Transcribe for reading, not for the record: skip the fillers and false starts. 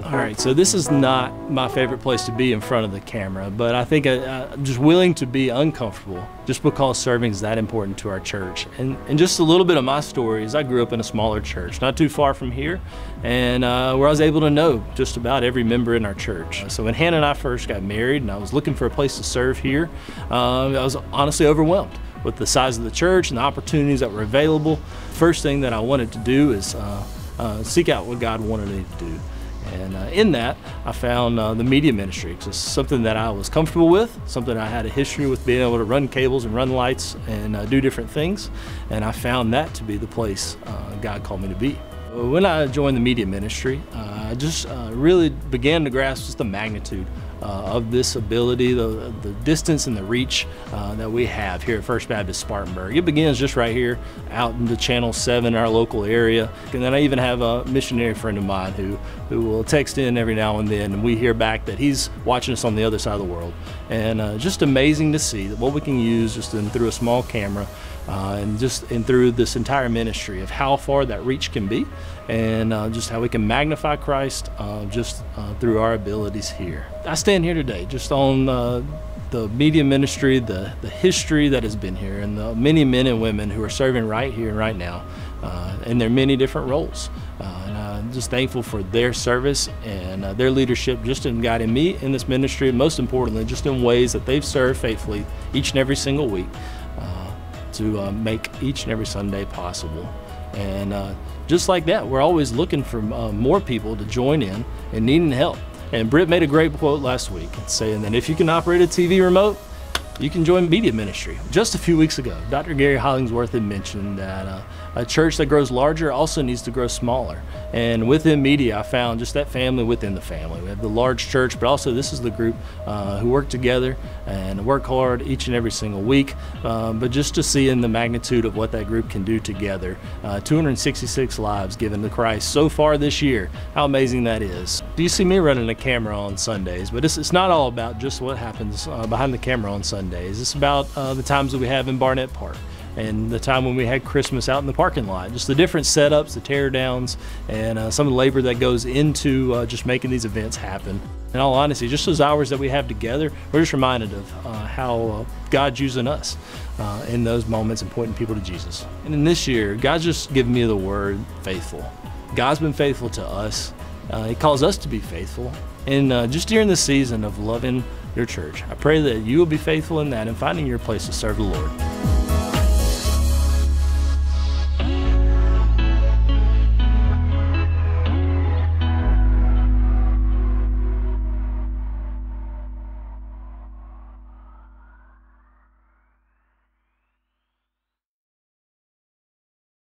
Alright, so this is not my favorite place to be in front of the camera, but I think I'm just willing to be uncomfortable just because serving is that important to our church. And just a little bit of my story is I grew up in a smaller church, not too far from here, and where I was able to know just about every member in our church. So when Hannah and I first got married and I was looking for a place to serve here, I was honestly overwhelmed with the size of the church and the opportunities that were available. First thing that I wanted to do is seek out what God wanted me to do. And in that, I found the media ministry. It's just something that I was comfortable with, something I had a history with being able to run cables and run lights and do different things. And I found that to be the place God called me to be. When I joined the media ministry, I just really began to grasp just the magnitude of this ability, the distance and the reach that we have here at First Baptist Spartanburg. It begins just right here out into Channel 7, our local area. And then I even have a missionary friend of mine who will text in every now and then, and we hear back that he's watching us on the other side of the world. And just amazing to see that what we can use just through a small camera and through this entire ministry of how far that reach can be, and just how we can magnify Christ through our abilities here. I stand here today just on the media ministry, the history that has been here, and the many men and women who are serving right here and right now in their many different roles. And I'm just thankful for their service and their leadership just in guiding me in this ministry, and most importantly, just in ways that they've served faithfully each and every single week to make each and every Sunday possible. And just like that, we're always looking for more people to join in and needing help. And Britt made a great quote last week saying that if you can operate a TV remote, you can join media ministry. Just a few weeks ago, Dr. Gary Hollingsworth had mentioned that a church that grows larger also needs to grow smaller. And within media, I found just that family within the family. We have the large church, but also this is the group who work together and work hard each and every single week. But just to see in the magnitude of what that group can do together, 266 lives given to Christ so far this year, how amazing that is. You see me running a camera on Sundays, but it's not all about just what happens behind the camera on Sundays. It's about the times that we have in Barnett Park and the time when we had Christmas out in the parking lot. Just the different setups, the tear downs, and some of the labor that goes into just making these events happen. In all honesty, just those hours that we have together, we're just reminded of how God's using us in those moments and pointing people to Jesus. And in this year, God's just given me the word faithful. God's been faithful to us. He calls us to be faithful. And just during the season of loving your church, I pray that you will be faithful in that and finding your place to serve the Lord.